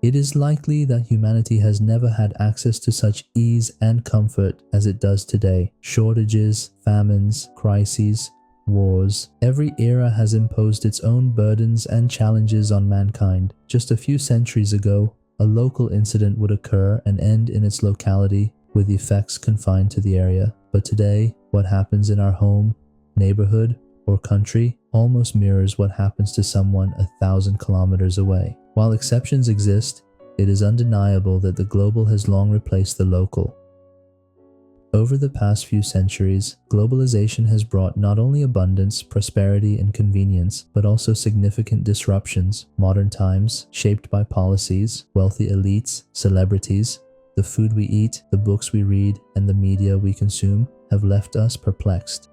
It is likely that humanity has never had access to such ease and comfort as it does today. Shortages, famines, crises, wars. Every era has imposed its own burdens and challenges on mankind. Just a few centuries ago, a local incident would occur and end in its locality, with effects confined to the area. But today, what happens in our home, neighborhood, or country almost mirrors what happens to someone 1,000 kilometers away. While exceptions exist, it is undeniable that the global has long replaced the local. Over the past few centuries, globalization has brought not only abundance, prosperity, and convenience, but also significant disruptions. Modern times, shaped by policies, wealthy elites, celebrities, the food we eat, the books we read, and the media we consume, have left us perplexed.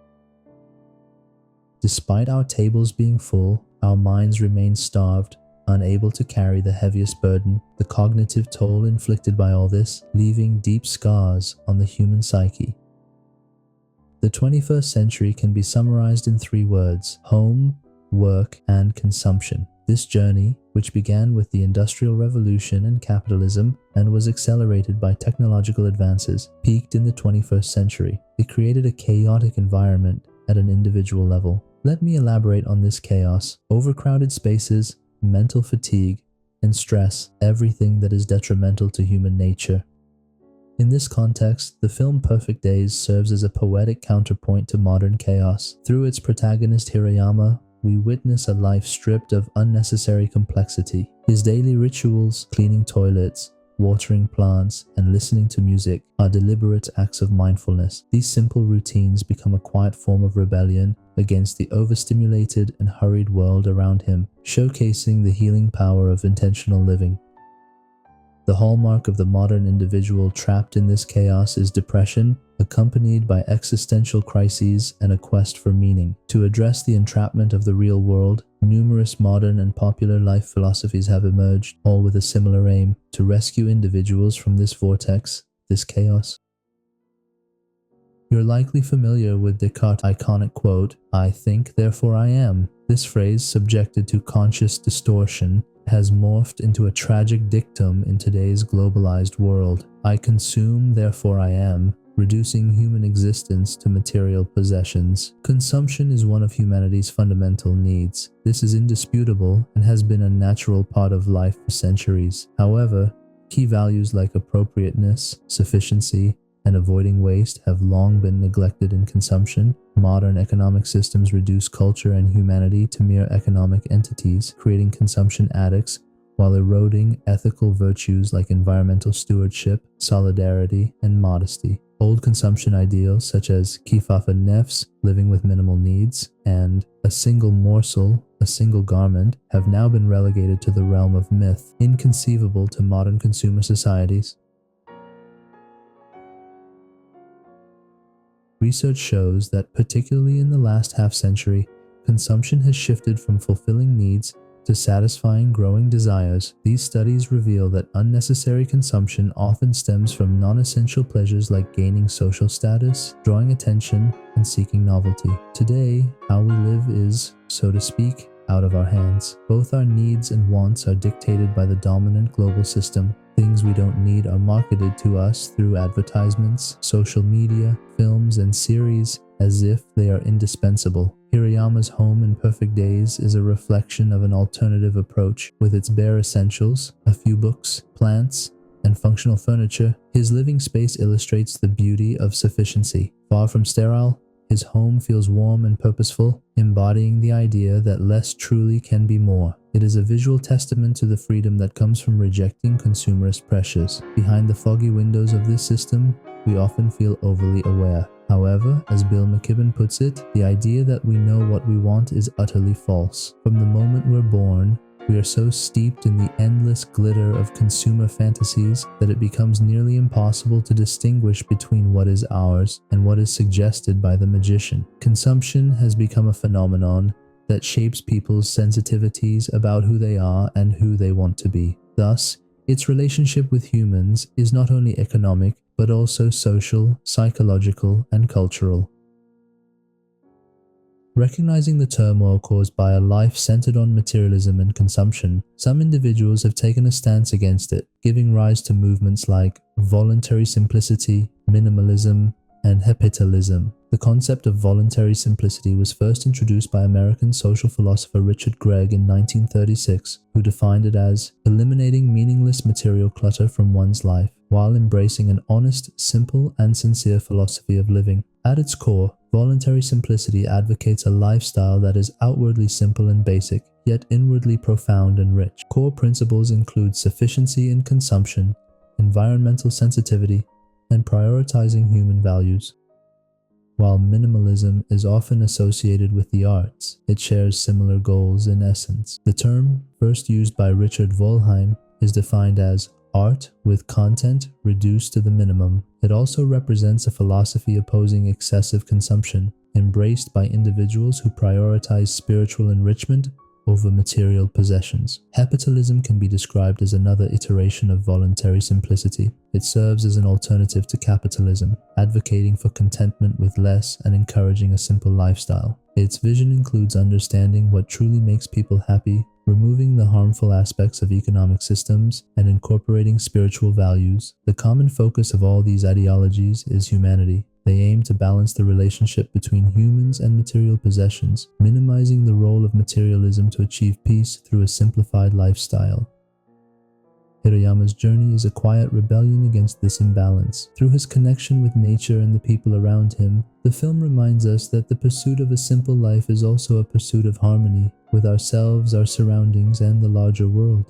Despite our tables being full, our minds remain starved, unable to carry the heaviest burden. The cognitive toll inflicted by all this, leaving deep scars on the human psyche. The 21st century can be summarized in 3 words: home, work, and consumption. This journey, which began with the Industrial Revolution and capitalism and was accelerated by technological advances, peaked in the 21st century. It created a chaotic environment at an individual level. Let me elaborate on this chaos. Overcrowded spaces, mental fatigue, and stress, everything that is detrimental to human nature. In this context, the film Perfect Days serves as a poetic counterpoint to modern chaos. Through its protagonist Hirayama, we witness a life stripped of unnecessary complexity. His daily rituals, cleaning toilets, watering plants, and listening to music, are deliberate acts of mindfulness. These simple routines become a quiet form of rebellion against the overstimulated and hurried world around him, showcasing the healing power of intentional living. The hallmark of the modern individual trapped in this chaos is depression, accompanied by existential crises and a quest for meaning. To address the entrapment of the real world, numerous modern and popular life philosophies have emerged, all with a similar aim: to rescue individuals from this vortex, this chaos. You're likely familiar with Descartes' iconic quote, "I think, therefore I am." This phrase, subjected to conscious distortion, has morphed into a tragic dictum in today's globalized world. I consume, therefore I am, reducing human existence to material possessions. Consumption is one of humanity's fundamental needs. This is indisputable and has been a natural part of life for centuries. However, key values like appropriateness, sufficiency, and avoiding waste have long been neglected in consumption. Modern economic systems reduce culture and humanity to mere economic entities, creating consumption addicts while eroding ethical virtues like environmental stewardship, solidarity, and modesty. Old consumption ideals such as kifaf nefs, living with minimal needs, and a single morsel, a single garment, have now been relegated to the realm of myth, inconceivable to modern consumer societies. Research shows that, particularly in the last half-century, consumption has shifted from fulfilling needs to satisfying growing desires. These studies reveal that unnecessary consumption often stems from non-essential pleasures like gaining social status, drawing attention, and seeking novelty. Today, how we live is, so to speak, out of our hands. Both our needs and wants are dictated by the dominant global system. Things we don't need are marketed to us through advertisements, social media, films, and series as if they are indispensable. Hirayama's home in Perfect Days is a reflection of an alternative approach. With its bare essentials, a few books, plants, and functional furniture, his living space illustrates the beauty of sufficiency. Far from sterile, his home feels warm and purposeful, embodying the idea that less truly can be more. It is a visual testament to the freedom that comes from rejecting consumerist pressures. Behind the foggy windows of this system, we often feel overly aware. However, as Bill McKibben puts it, the idea that we know what we want is utterly false. From the moment we're born, we are so steeped in the endless glitter of consumer fantasies that it becomes nearly impossible to distinguish between what is ours and what is suggested by the magician. Consumption has become a phenomenon that shapes people's sensitivities about who they are and who they want to be. Thus, its relationship with humans is not only economic, but also social, psychological, and cultural. Recognizing the turmoil caused by a life centered on materialism and consumption, some individuals have taken a stance against it, giving rise to movements like voluntary simplicity, minimalism, and capitalism. The concept of voluntary simplicity was first introduced by American social philosopher Richard Gregg in 1936, who defined it as eliminating meaningless material clutter from one's life, while embracing an honest, simple, and sincere philosophy of living. At its core, voluntary simplicity advocates a lifestyle that is outwardly simple and basic, yet inwardly profound and rich. Core principles include sufficiency in consumption, environmental sensitivity, and prioritizing human values. While minimalism is often associated with the arts, it shares similar goals in essence. The term, first used by Richard Wollheim, is defined as art with content reduced to the minimum. It also represents a philosophy opposing excessive consumption, embraced by individuals who prioritize spiritual enrichment over material possessions. Capitalism can be described as another iteration of voluntary simplicity. It serves as an alternative to capitalism, advocating for contentment with less and encouraging a simple lifestyle. Its vision includes understanding what truly makes people happy, removing the harmful aspects of economic systems, and incorporating spiritual values. The common focus of all these ideologies is humanity. They aim to balance the relationship between humans and material possessions, minimizing the role of materialism to achieve peace through a simplified lifestyle. Hirayama's journey is a quiet rebellion against this imbalance. Through his connection with nature and the people around him, the film reminds us that the pursuit of a simple life is also a pursuit of harmony with ourselves, our surroundings, and the larger world.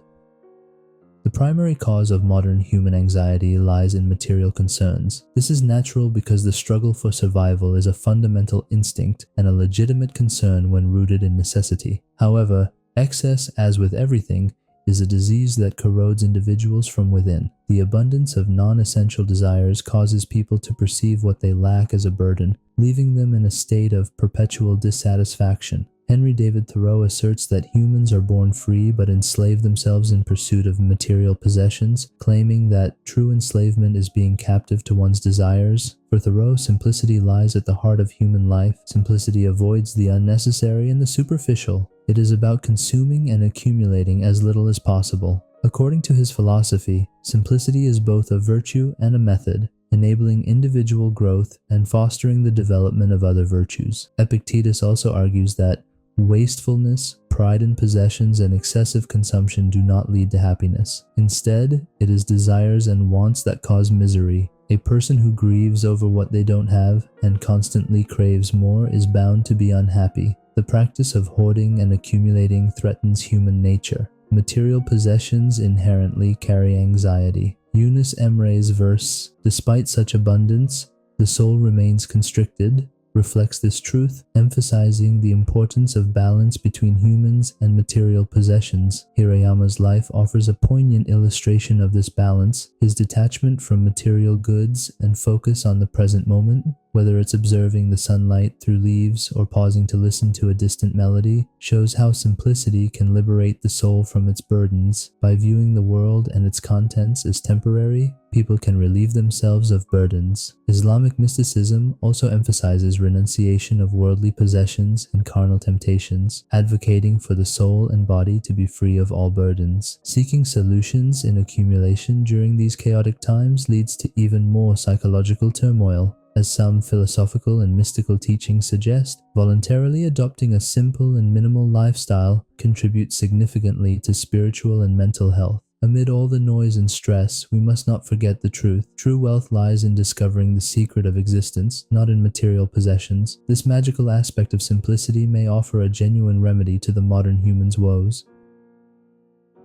The primary cause of modern human anxiety lies in material concerns. This is natural because the struggle for survival is a fundamental instinct and a legitimate concern when rooted in necessity. However, excess, as with everything, is a disease that corrodes individuals from within. The abundance of non-essential desires causes people to perceive what they lack as a burden, leaving them in a state of perpetual dissatisfaction. Henry David Thoreau asserts that humans are born free but enslave themselves in pursuit of material possessions, claiming that true enslavement is being captive to one's desires. For Thoreau, simplicity lies at the heart of human life. Simplicity avoids the unnecessary and the superficial. It is about consuming and accumulating as little as possible. According to his philosophy, simplicity is both a virtue and a method, enabling individual growth and fostering the development of other virtues. Epictetus also argues that wastefulness, pride in possessions, and excessive consumption do not lead to happiness. Instead, it is desires and wants that cause misery. A person who grieves over what they don't have and constantly craves more is bound to be unhappy. The practice of hoarding and accumulating threatens human nature. Material possessions inherently carry anxiety. Eunice Emre's verse, "Despite such abundance, the soul remains constricted," reflects this truth, emphasizing the importance of balance between humans and material possessions. Hirayama's life offers a poignant illustration of this balance. His detachment from material goods and focus on the present moment, whether it's observing the sunlight through leaves or pausing to listen to a distant melody, shows how simplicity can liberate the soul from its burdens. By viewing the world and its contents as temporary, people can relieve themselves of burdens. Islamic mysticism also emphasizes renunciation of worldly possessions and carnal temptations, advocating for the soul and body to be free of all burdens. Seeking solutions in accumulation during these chaotic times leads to even more psychological turmoil. As some philosophical and mystical teachings suggest, voluntarily adopting a simple and minimal lifestyle contributes significantly to spiritual and mental health. Amid all the noise and stress, we must not forget the truth. True wealth lies in discovering the secret of existence, not in material possessions. This magical aspect of simplicity may offer a genuine remedy to the modern human's woes.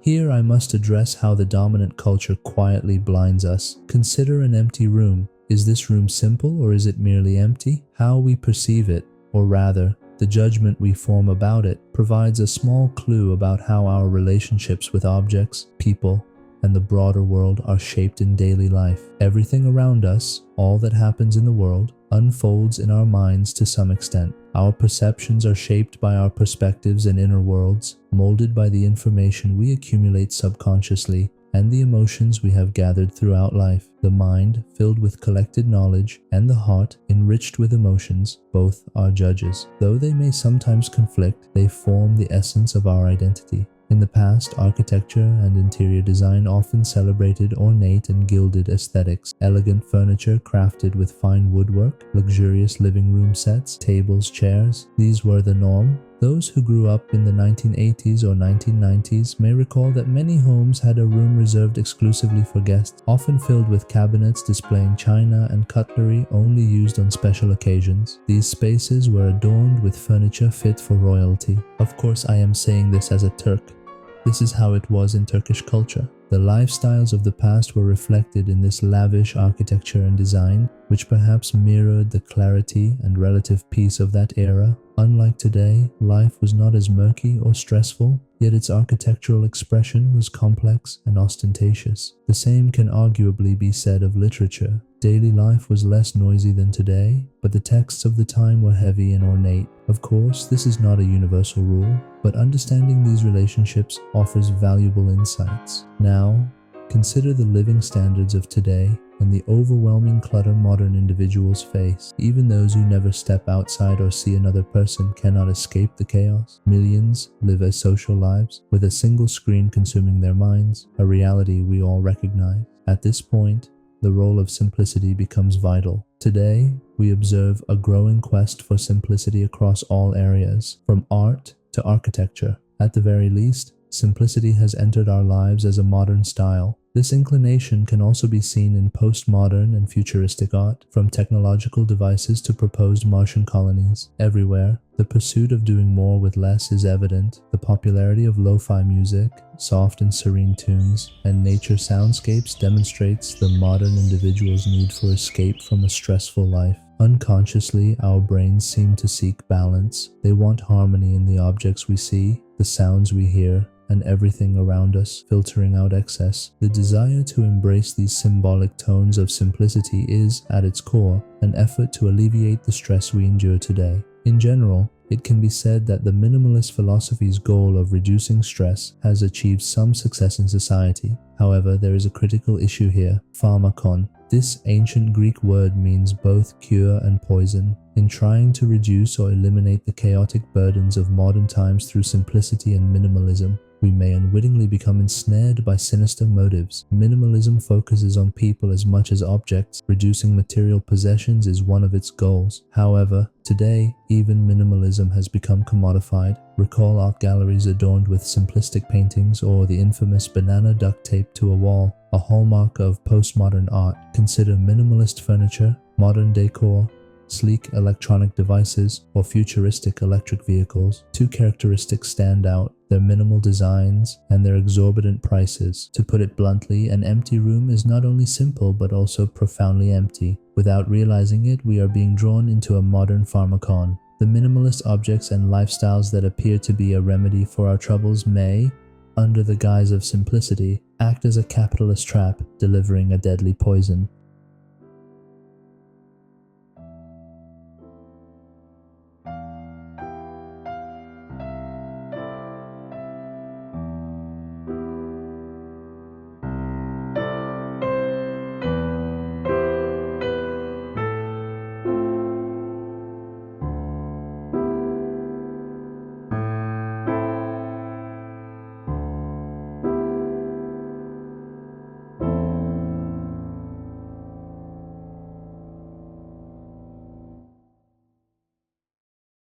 Here I must address how the dominant culture quietly blinds us. Consider an empty room. Is this room simple, or is it merely empty? How we perceive it, or rather, the judgment we form about it, provides a small clue about how our relationships with objects, people, and the broader world are shaped in daily life. Everything around us, all that happens in the world, unfolds in our minds to some extent. Our perceptions are shaped by our perspectives and inner worlds, molded by the information we accumulate subconsciously, and the emotions we have gathered throughout life. The mind, filled with collected knowledge, and the heart, enriched with emotions, both are judges. Though they may sometimes conflict, they form the essence of our identity. In the past, architecture and interior design often celebrated ornate and gilded aesthetics, elegant furniture crafted with fine woodwork, luxurious living room sets, tables, chairs. These were the norm. Those who grew up in the 1980s or 1990s may recall that many homes had a room reserved exclusively for guests, often filled with cabinets displaying china and cutlery only used on special occasions. These spaces were adorned with furniture fit for royalty. Of course, I am saying this as a Turk. This is how it was in Turkish culture. The lifestyles of the past were reflected in this lavish architecture and design, which perhaps mirrored the clarity and relative peace of that era. Unlike today, life was not as murky or stressful, yet its architectural expression was complex and ostentatious. The same can arguably be said of literature. Daily life was less noisy than today, but the texts of the time were heavy and ornate. Of course, this is not a universal rule, but understanding these relationships offers valuable insights. Now, consider the living standards of today and the overwhelming clutter modern individuals face. Even those who never step outside or see another person cannot escape the chaos. Millions live asocial lives, with a single screen consuming their minds, a reality we all recognize. At this point, the role of simplicity becomes vital. Today, we observe a growing quest for simplicity across all areas, from art to architecture. At the very least, simplicity has entered our lives as a modern style. This inclination can also be seen in postmodern and futuristic art, from technological devices to proposed Martian colonies. Everywhere, the pursuit of doing more with less is evident. The popularity of lo-fi music, soft and serene tunes, and nature soundscapes demonstrates the modern individual's need for escape from a stressful life. Unconsciously, our brains seem to seek balance. They want harmony in the objects we see, the sounds we hear, and everything around us, filtering out excess. The desire to embrace these symbolic tones of simplicity is, at its core, an effort to alleviate the stress we endure today. In general, it can be said that the minimalist philosophy's goal of reducing stress has achieved some success in society. However, there is a critical issue here: pharmakon. This ancient Greek word means both cure and poison. In trying to reduce or eliminate the chaotic burdens of modern times through simplicity and minimalism, we may unwittingly become ensnared by sinister motives. Minimalism focuses on people as much as objects. Reducing material possessions is one of its goals. However, today, even minimalism has become commodified. Recall art galleries adorned with simplistic paintings, or the infamous banana duct tape to a wall, a hallmark of postmodern art. Consider minimalist furniture, modern decor, sleek electronic devices, or futuristic electric vehicles. Two characteristics stand out: their minimal designs and their exorbitant prices. To put it bluntly, an empty room is not only simple but also profoundly empty. Without realizing it, we are being drawn into a modern pharmakon. The minimalist objects and lifestyles that appear to be a remedy for our troubles may, under the guise of simplicity, act as a capitalist trap, delivering a deadly poison.